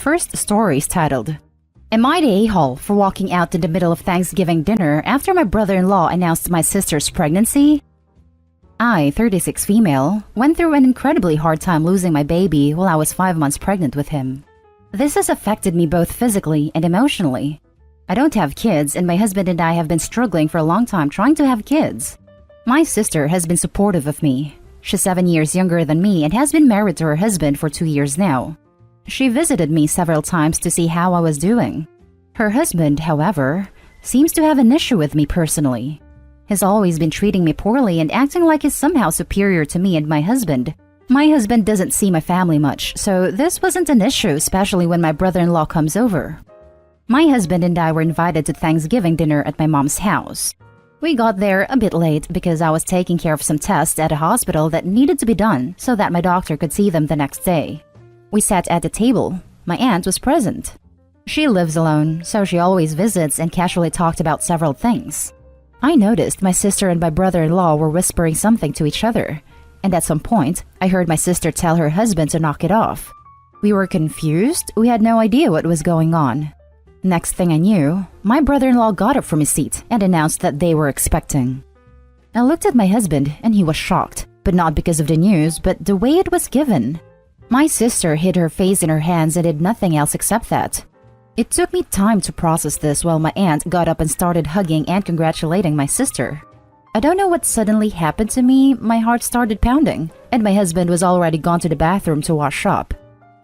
First story is titled, Am I the a-hole for walking out in the middle of Thanksgiving dinner after my brother-in-law announced my sister's pregnancy? I, 36 female, went through an incredibly hard time losing my baby while I was 5 months pregnant with him. This has affected me both physically and emotionally. I don't have kids, and my husband and I have been struggling for a long time trying to have kids. My sister has been supportive of me. She's 7 years younger than me and has been married to her husband for 2 years now. She visited me several times to see how I was doing. Her husband, however, seems to have an issue with me personally. He's always been treating me poorly and acting like he's somehow superior to me and my husband. My husband doesn't see my family much, so this wasn't an issue, especially when my brother-in-law comes over. My husband and I were invited to Thanksgiving dinner at my mom's house. We got there a bit late because I was taking care of some tests at a hospital that needed to be done so that my doctor could see them the next day. We sat at the table. My aunt was present. She lives alone, so she always visits and casually talked about several things. I noticed my sister and my brother-in-law were whispering something to each other, and at some point, I heard my sister tell her husband to knock it off. We were confused. We had no idea what was going on. Next thing I knew, my brother-in-law got up from his seat and announced that they were expecting. I looked at my husband and he was shocked, but not because of the news, but the way it was given. My sister hid her face in her hands and did nothing else except that. It took me time to process this while my aunt got up and started hugging and congratulating my sister. I don't know what suddenly happened to me. My heart started pounding, and my husband was already gone to the bathroom to wash up.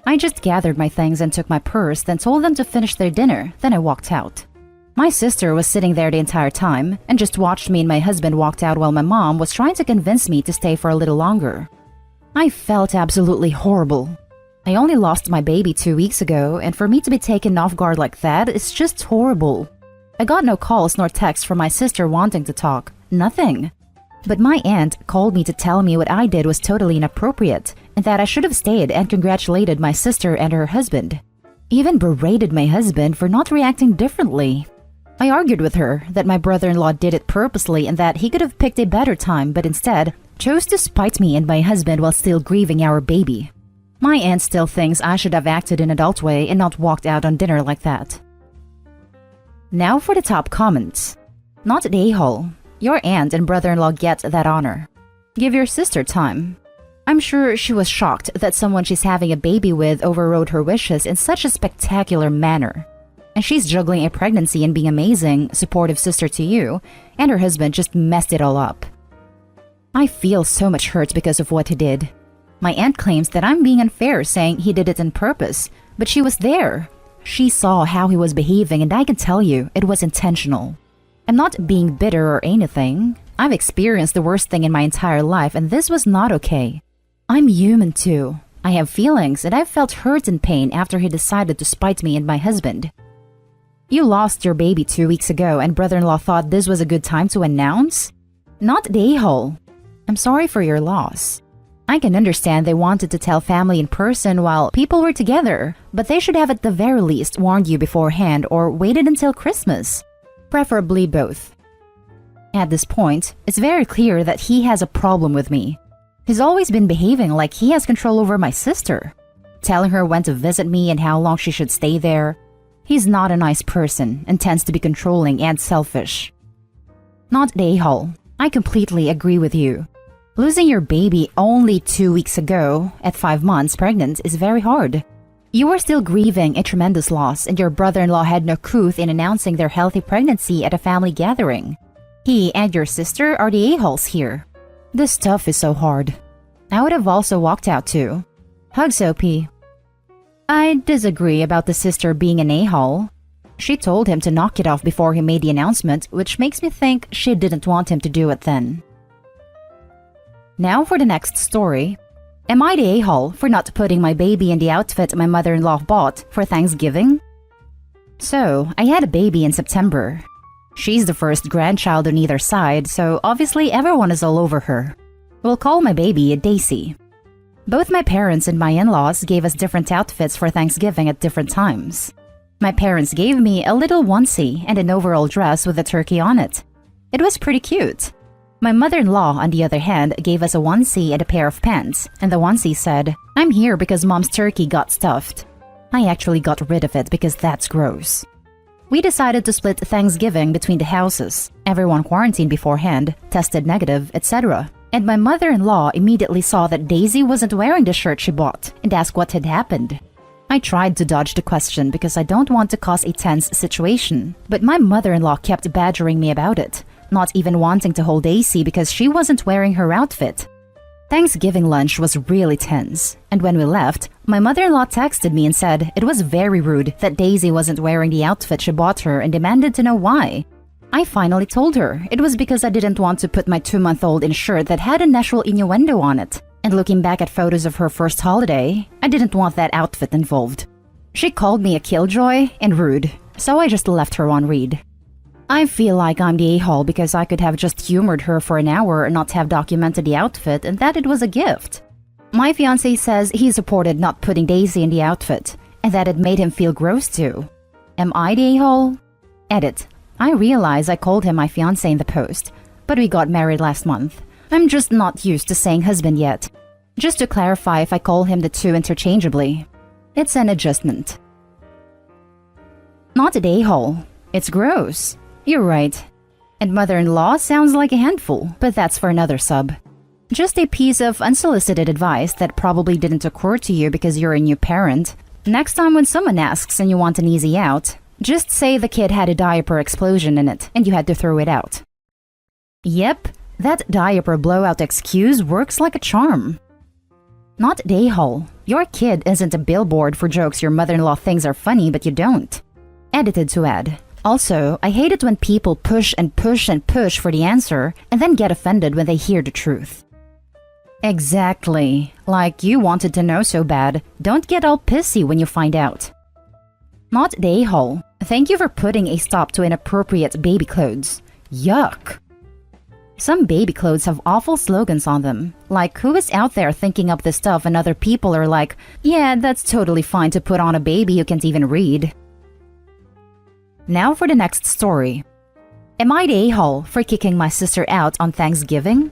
I just gathered my things and took my purse, then told them to finish their dinner, then I walked out. My sister was sitting there the entire time and just watched me and my husband walked out while my mom was trying to convince me to stay for a little longer. I felt absolutely horrible. I only lost my baby 2 weeks ago, and for me to be taken off guard like that is just horrible. I got no calls nor texts from my sister wanting to talk. Nothing. But my aunt called me to tell me what I did was totally inappropriate and that I should have stayed and congratulated my sister and her husband. Even berated my husband for not reacting differently. I argued with her that my brother-in-law did it purposely and that he could have picked a better time, but instead chose to spite me and my husband while still grieving our baby. My aunt still thinks I should have acted in an adult way and not walked out on dinner like that. Now for the top comments. Not the a-hole. Your aunt and brother-in-law get that honor. Give your sister time. I'm sure she was shocked that someone she's having a baby with overrode her wishes in such a spectacular manner. And she's juggling a pregnancy and being amazing, supportive sister to you, and her husband just messed it all up. I feel so much hurt because of what he did. My aunt claims that I'm being unfair saying he did it on purpose, but she was there. She saw how he was behaving and I can tell you it was intentional. I'm not being bitter or anything. I've experienced the worst thing in my entire life and this was not okay. I'm human too. I have feelings and I've felt hurt and pain after he decided to spite me and my husband. You lost your baby 2 weeks ago and brother-in-law thought this was a good time to announce? Not the a-hole. I'm sorry for your loss. I can understand they wanted to tell family in person while people were together, but they should have at the very least warned you beforehand or waited until Christmas. Preferably both. At this point, it's very clear that he has a problem with me. He's always been behaving like he has control over my sister, telling her when to visit me and how long she should stay there. He's not a nice person and tends to be controlling and selfish. Not the a-hole. I completely agree with you. Losing your baby only 2 weeks ago, at 5 months pregnant, is very hard. You were still grieving a tremendous loss and your brother-in-law had no couth in announcing their healthy pregnancy at a family gathering. He and your sister are the a-holes here. This stuff is so hard. I would have also walked out too. Hugs, OP. I disagree about the sister being an a-hole. She told him to knock it off before he made the announcement, which makes me think she didn't want him to do it then. Now for the next story. Am I the a-hole for not putting my baby in the outfit my mother-in-law bought for Thanksgiving? So, I had a baby in September. She's the first grandchild on either side, so obviously everyone is all over her. We'll call my baby Daisy. Both my parents and my in-laws gave us different outfits for Thanksgiving at different times. My parents gave me a little onesie and an overall dress with a turkey on it. It was pretty cute. My mother-in-law, on the other hand, gave us a onesie and a pair of pants, and the onesie said, "I'm here because mom's turkey got stuffed." I actually got rid of it because that's gross. We decided to split Thanksgiving between the houses. Everyone quarantined beforehand, tested negative, etc. And my mother-in-law immediately saw that Daisy wasn't wearing the shirt she bought and asked what had happened. I tried to dodge the question because I don't want to cause a tense situation, but my mother-in-law kept badgering me about it, not even wanting to hold Daisy because she wasn't wearing her outfit. Thanksgiving lunch was really tense, and when we left, my mother-in-law texted me and said it was very rude that Daisy wasn't wearing the outfit she bought her and demanded to know why. I finally told her it was because I didn't want to put my 2-month-old in a shirt that had a national innuendo on it. And looking back at photos of her first holiday, I didn't want that outfit involved. She called me a killjoy and rude, so I just left her on read. I feel like I'm the a-hole because I could have just humored her for an hour and not have documented the outfit and that it was a gift. My fiancé says he supported not putting Daisy in the outfit and that it made him feel gross too. Am I the a-hole? Edit. I realize I called him my fiancé in the post, but we got married last month. I'm just not used to saying husband yet. Just to clarify if I call him the two interchangeably. It's an adjustment. Not a a-hole. It's gross. You're right. And mother-in-law sounds like a handful, but that's for another sub. Just a piece of unsolicited advice that probably didn't occur to you because you're a new parent. Next time when someone asks and you want an easy out, just say the kid had a diaper explosion in it and you had to throw it out. Yep, that diaper blowout excuse works like a charm. Not a hole. Your kid isn't a billboard for jokes your mother-in-law thinks are funny but you don't. Edited to add. Also, I hate it when people push and push and push for the answer and then get offended when they hear the truth. Exactly. Like you wanted to know so bad, don't get all pissy when you find out. Not the a-hole. Thank you for putting a stop to inappropriate baby clothes. Yuck. Some baby clothes have awful slogans on them. Like, who is out there thinking up this stuff and other people are like, yeah, that's totally fine to put on a baby you can't even read. Now for the next story. Am I the a-hole for kicking my sister out on Thanksgiving?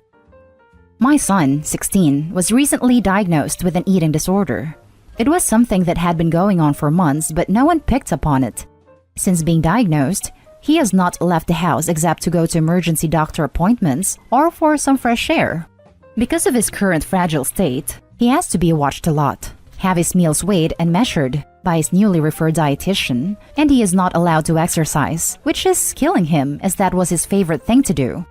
My son, 16, was recently diagnosed with an eating disorder. It was something that had been going on for months, but no one picked up on it. Since being diagnosed, he has not left the house except to go to emergency doctor appointments or for some fresh air. Because of his current fragile state, he has to be watched a lot, have his meals weighed and measured by his newly referred dietitian, and he is not allowed to exercise, which is killing him as that was his favorite thing to do.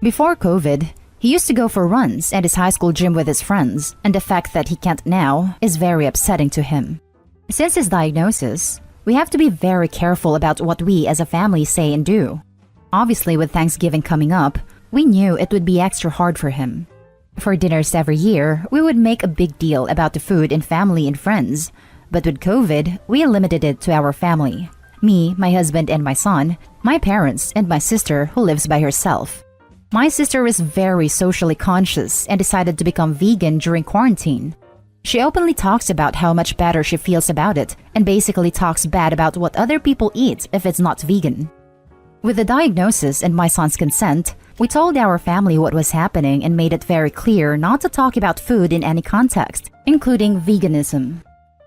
Before COVID, he used to go for runs at his high school gym with his friends, and the fact that he can't now is very upsetting to him. Since his diagnosis, we have to be very careful about what we as a family say and do. Obviously, with Thanksgiving coming up, we knew it would be extra hard for him. For dinners every year, we would make a big deal about the food in family and friends. But with COVID, we limited it to our family. Me, my husband, and my son, my parents, and my sister who lives by herself. My sister is very socially conscious and decided to become vegan during quarantine. She openly talks about how much better she feels about it and basically talks bad about what other people eat if it's not vegan. With the diagnosis and my son's consent, we told our family what was happening and made it very clear not to talk about food in any context, including veganism.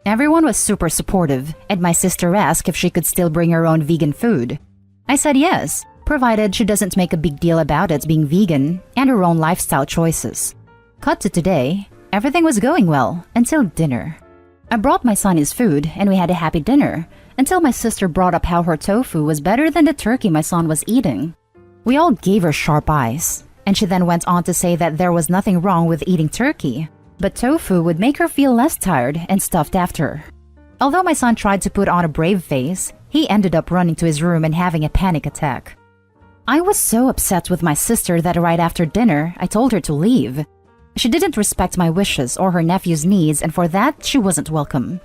Everyone was super supportive, and my sister asked if she could still bring her own vegan food. I said yes, provided she doesn't make a big deal about it being vegan and her own lifestyle choices. Cut to today, everything was going well until dinner. I brought my son his food and we had a happy dinner until my sister brought up how her tofu was better than the turkey my son was eating. We all gave her sharp eyes, and she then went on to say that there was nothing wrong with eating turkey, but tofu would make her feel less tired and stuffed after. Although my son tried to put on a brave face, he ended up running to his room and having a panic attack. I was so upset with my sister that right after dinner, I told her to leave. She didn't respect my wishes or her nephew's needs, and for that, she wasn't welcome.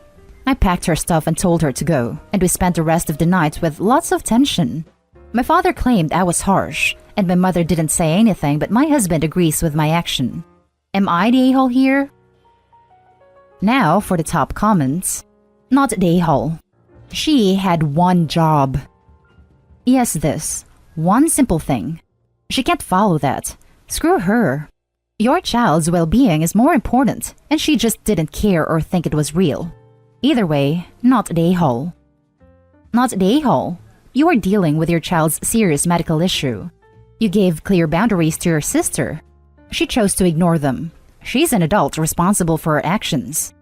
I packed her stuff and told her to go, and we spent the rest of the night with lots of tension. My father claimed I was harsh, and my mother didn't say anything, but my husband agrees with my action. Am I the a-hole here? Now for the top comments. Not the a-hole. She had one job. Yes, this. One simple thing. She can't follow that. Screw her. Your child's well-being is more important, and she just didn't care or think it was real. Either way, not the a-hole. Not the a-hole. You are dealing with your child's serious medical issue. You gave clear boundaries to your sister. She chose to ignore them. She's an adult responsible for her actions.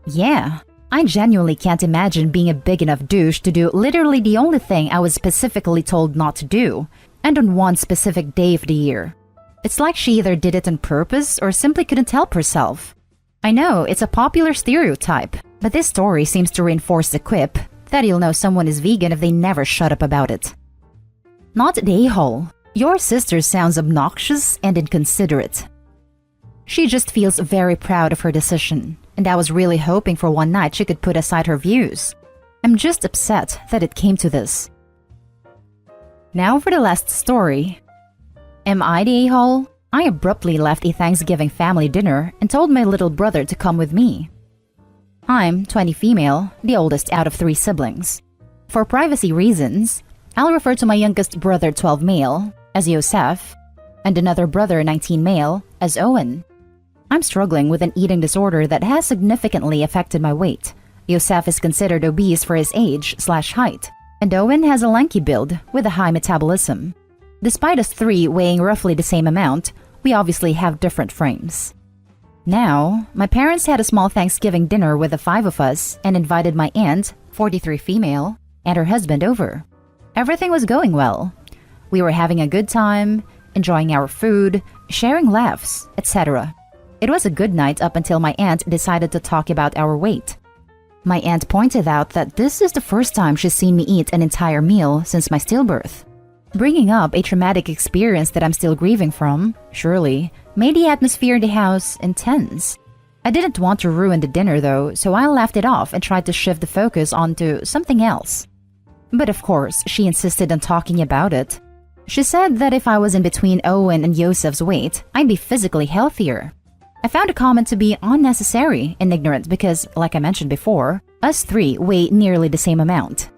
Yeah, I genuinely can't imagine being a big enough douche to do literally the only thing I was specifically told not to do, and on one specific day of the year. It's like she either did it on purpose or simply couldn't help herself. I know it's a popular stereotype, but this story seems to reinforce the quip that you'll know someone is vegan if they never shut up about it. Not the a-hole. Your sister sounds obnoxious and inconsiderate. She just feels very proud of her decision, and I was really hoping for one night she could put aside her views. I'm just upset that it came to this. Now for the last story. Am I the a-hole? I abruptly left a Thanksgiving family dinner and told my little brother to come with me. I'm 20 female, the oldest out of 3 siblings. For privacy reasons, I'll refer to my youngest brother 12 male as Yosef and another brother 19 male as Owen. I'm struggling with an eating disorder that has significantly affected my weight. Yosef is considered obese for his age/height, and Owen has a lanky build with a high metabolism. Despite us 3 weighing roughly the same amount, we obviously have different frames. Now, my parents had a small Thanksgiving dinner with the 5 of us and invited my aunt, 43 female, and her husband over. Everything was going well. We were having a good time, enjoying our food, sharing laughs, etc. It was a good night up until my aunt decided to talk about our weight. My aunt pointed out that this is the first time she's seen me eat an entire meal since my stillbirth. Bringing up a traumatic experience that I'm still grieving from, surely, made the atmosphere in the house intense. I didn't want to ruin the dinner though, so I laughed it off and tried to shift the focus onto something else. But of course, she insisted on talking about it. She said that if I was in between Owen and Yosef's weight, I'd be physically healthier. I found the comment to be unnecessary and ignorant because, like I mentioned before, us 3 weigh nearly the same amount.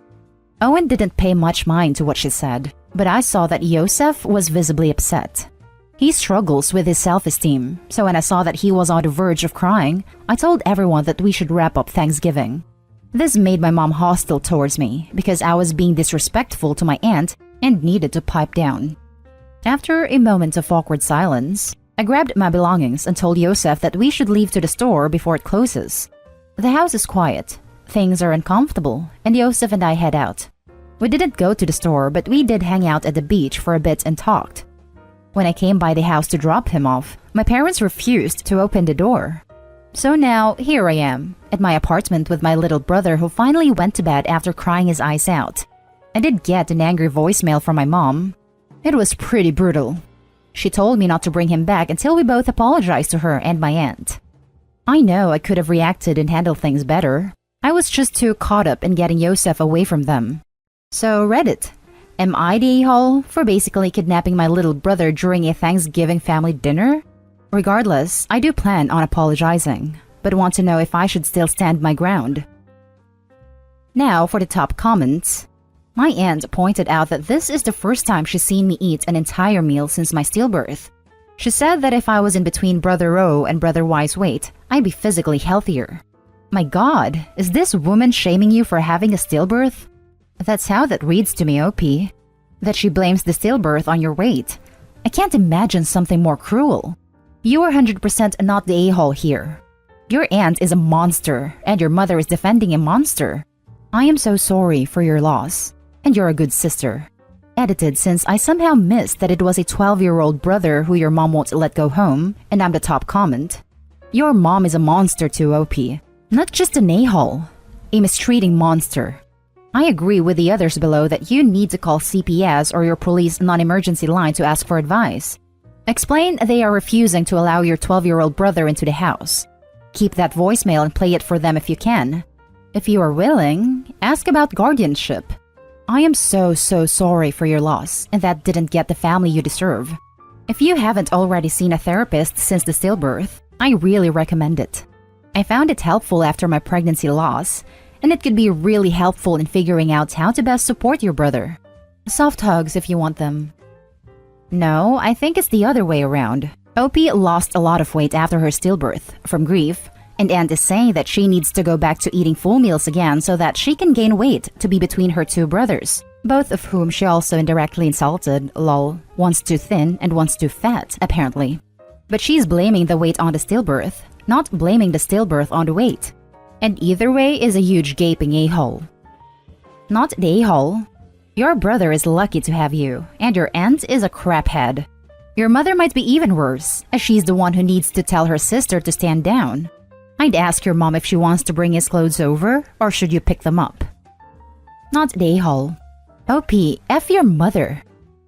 Owen didn't pay much mind to what she said, but I saw that Yosef was visibly upset. He struggles with his self-esteem, so when I saw that he was on the verge of crying, I told everyone that we should wrap up Thanksgiving. This made my mom hostile towards me because I was being disrespectful to my aunt and needed to pipe down. After a moment of awkward silence, I grabbed my belongings and told Yosef that we should leave to the store before it closes. The house is quiet, things are uncomfortable, and Yosef and I head out. We didn't go to the store, but we did hang out at the beach for a bit and talked. When I came by the house to drop him off, my parents refused to open the door. So now, here I am, at my apartment with my little brother who finally went to bed after crying his eyes out. I did get an angry voicemail from my mom. It was pretty brutal. She told me not to bring him back until we both apologized to her and my aunt. I know I could have reacted and handled things better. I was just too caught up in getting Yosef away from them. So Reddit, am I the a-hole for basically kidnapping my little brother during a Thanksgiving family dinner? Regardless, I do plan on apologizing, but want to know if I should still stand my ground. Now for the top comments. My aunt pointed out that this is the first time she's seen me eat an entire meal since my stillbirth. She said that if I was in between Brother O and Brother Y's weight, I'd be physically healthier. My God, is this woman shaming you for having a stillbirth? That's how that reads to me, OP. That she blames the stillbirth on your weight. I can't imagine something more cruel. You are 100% not the a-hole here. Your aunt is a monster, and your mother is defending a monster. I am so sorry for your loss. And you're a good sister. Edited since I somehow missed that it was a 12-year-old brother who your mom won't let go home, and I'm the top comment. Your mom is a monster too, OP. Not just an a-hole. A mistreating monster. I agree with the others below that you need to call CPS or your police non-emergency line to ask for advice. Explain they are refusing to allow your 12-year-old brother into the house. Keep that voicemail and play it for them if you can. If you are willing, ask about guardianship. I am so sorry for your loss, and that didn't get the family you deserve. If you haven't already seen a therapist since the stillbirth, I really recommend it. I found it helpful after my pregnancy loss, and it could be really helpful in figuring out how to best support your brother. Soft hugs if you want them. No, I think it's the other way around. OP lost a lot of weight after her stillbirth, from grief, And Aunt is saying that she needs to go back to eating full meals again so that she can gain weight to be between her two brothers, both of whom she also indirectly insulted, lol. One's too thin and one's too fat, apparently. But she's blaming the weight on the stillbirth, not blaming the stillbirth on the weight. And either way is a huge gaping a-hole. Not the a-hole. Your brother is lucky to have you, and your aunt is a craphead. Your mother might be even worse, as she's the one who needs to tell her sister to stand down. I'd ask your mom if she wants to bring his clothes over, or should you pick them up? Not the a-hole. OP, F your mother.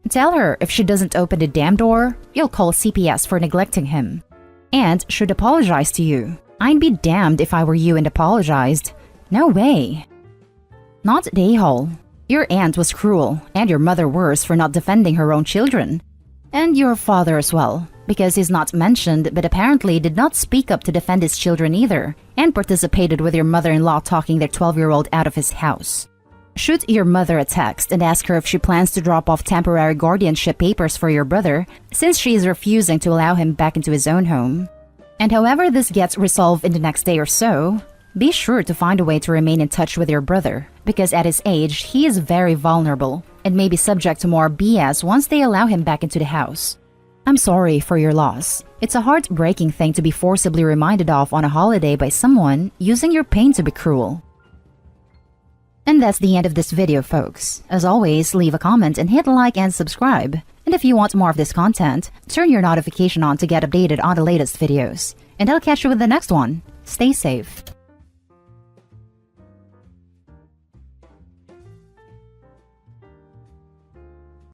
Tell her if she doesn't open the damn door, you'll call CPS for neglecting him. And should apologize to you. I'd be damned if I were you and apologized. No way. Not the a-hole. Your aunt was cruel, and your mother worse for not defending her own children. And your father as well, because he's not mentioned but apparently did not speak up to defend his children either, and participated with your mother-in-law talking their 12-year-old out of his house. Shoot your mother a text and ask her if she plans to drop off temporary guardianship papers for your brother, since she is refusing to allow him back into his own home. And however this gets resolved in the next day or so, be sure to find a way to remain in touch with your brother, because at his age, he is very vulnerable and may be subject to more BS once they allow him back into the house. I'm sorry for your loss. It's a heartbreaking thing to be forcibly reminded of on a holiday by someone using your pain to be cruel. And that's the end of this video, folks. As always, leave a comment and hit like and subscribe. And if you want more of this content, turn your notification on to get updated on the latest videos. And I'll catch you with the next one. Stay safe.